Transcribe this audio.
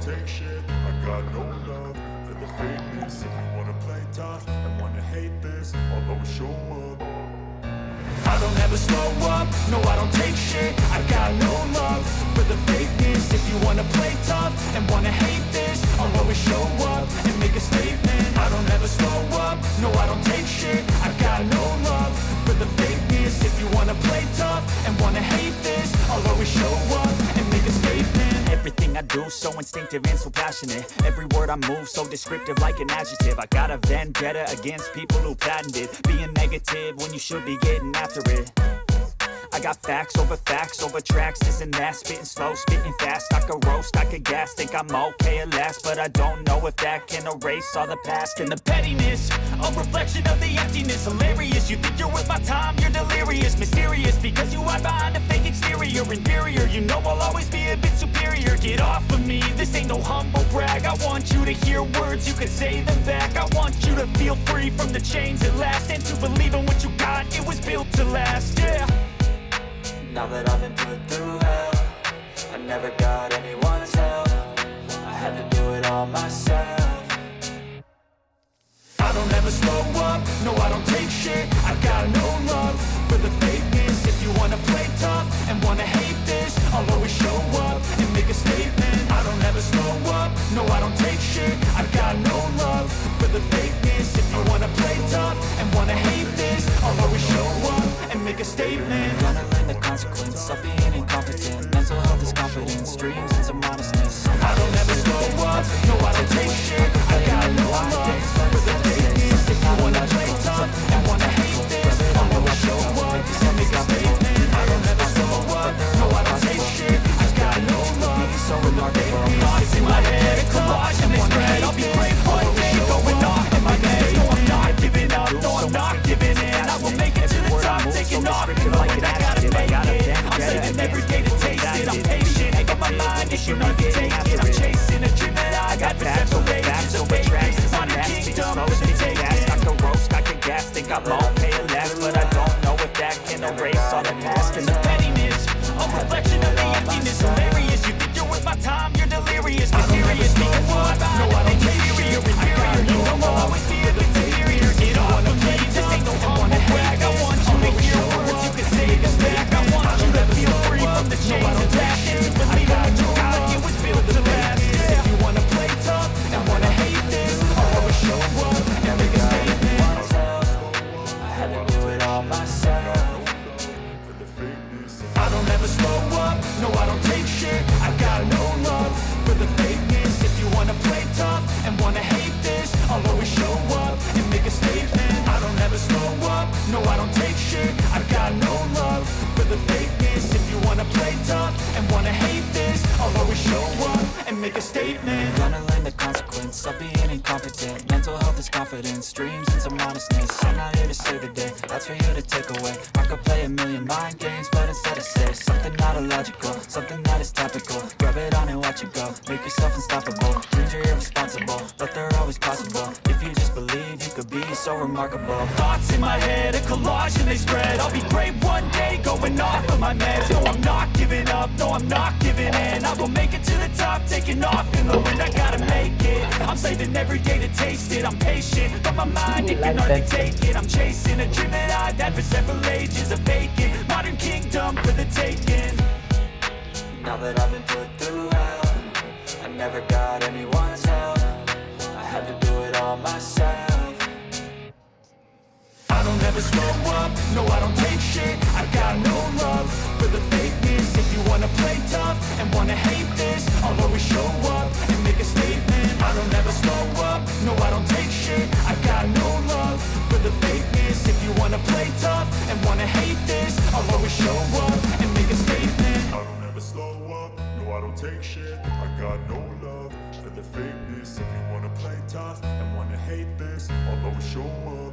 take shit. I got no love for the fakeness. If you wanna play tough and wanna hate this, I'll always show up. I don't ever slow up, no I don't take shit. I got no love for the fakeness. If you wanna play tough and wanna hate this, I'll always show up and make a statement. I don't ever slow up, no I don't take shit. I got no love for the fakeness. If you wanna play tough and wanna hate this, I'll always show up and make a statement. Everything I do so instinctive and so passionate. Every word I move so descriptive like an adjective. I got a vendetta against people who patented being negative when you should be getting after it. I got facts over tracks, this and that. Spitting slow, spitting fast. I could roast, I could gas. Think I'm okay at last, but I don't know if that can erase all the past. And the pettiness, a reflection of the emptiness. Hilarious, you think you're worth my time, you're delirious. Mysterious, because you hide behind a fake exterior. Inferior, you know I'll always be a bit superior. Get off of me, this ain't no humble brag. I want you to hear words, you can say them back. I want you to feel free from the chains at last, and to believe in what you got, it was built to last, yeah. Now that I've been put through hell, I never got anyone's help. I had to do it all myself. I don't ever slow up, no I don't take shit. I got no love for the fakeness. If you wanna play tough and wanna hate this, I'll always show up and make a statement. I don't ever slow up, no I don't take shit. I got no love for the fakeness. If you wanna play tough and wanna hate this, I'll always show up and make a statement. Gonna learn the consequence of being incompetent. Mental health is confidence, dreams and some honestness. I don't ever slow up, no I don't take shit. I got no love for the fakeness. If you wanna play tough and wanna hate this, I'll always show up and make a statement. I don't ever slow up, no I don't take shit. I got no love So remarkable. thoughts in my head, a collage and they spread. I'll be great one day, going off in my head. No I'm not giving up, no I'm not giving in. I will make it to the top, taking off and knowing I gotta make it. I'm saving every day to taste it, I'm patient, but my mind is you need to take it. I'm chasing a dream that I got for several ages of tracks, on a kingdom for the taking. I could roast, I could gas. Think I'm okay at last, but I don't know if that can erase all the past. And the pettiness, a reflection of the emptiness. Hilarious, you think you're worth my time, you're delirious. Mysterious, because you are no I don't take inferior. Inferior, you know I'll always be a bit superior. Get off of me, this ain't no humble brag. I want you to hear words, you can say them back. I want you to feel free from the chains and passion. To believe in what you got, it was built to last. If you wanna play tough and wanna hate this, I'll always show up and make a statement. I had to do it all myself. I don't ever slow up, no I don't take shit. I got no love for the fakeness. If you wanna play tough and wanna hate this, I'll always show up and make a statement. I don't ever slow up, no I don't take shit. I got no love for the fakeness. If you wanna play tough and wanna hate this, I'll always show up and make a statement. Gonna learn the consequence of being incompetent. Mental health is confidence, dreams and some honestness. I'm not here to save the day, that's for you to take away. I could play a million mind games, but instead I say something not illogical, something that is topical. Rub it on and watch it go, make yourself unstoppable. Dreams are irresponsible, but they're always possible. If you just believe, you could be so remarkable. Thoughts in my head, a collage and they spread. I'll be great one day, going off of my meds. No I'm not giving up, no I'm not giving in. I will make it to the top, taking off in the wind. I gotta make it, I'm saving every day to taste it. I'm patient, but my mind, it can hardly take it. I'm chasing a dream that I've had for several ages of vacant. Modern kingdom for the taking. Now that I've been put through hell, I never got anyone's help. I had to do it all myself. I don't ever slow up, no I don't take shit. I got no love for the fakeness. If you wanna play tough and wanna hate this, I'll always show up and make a statement. I don't ever slow up, no I don't take shit. I got no love for the fakeness. If you wanna play tough and wanna hate this, I'll always show up and make a statement. I don't ever slow up, no I don't take shit. I got no love for the fakeness. If you wanna play tough and wanna hate this, I'll always show up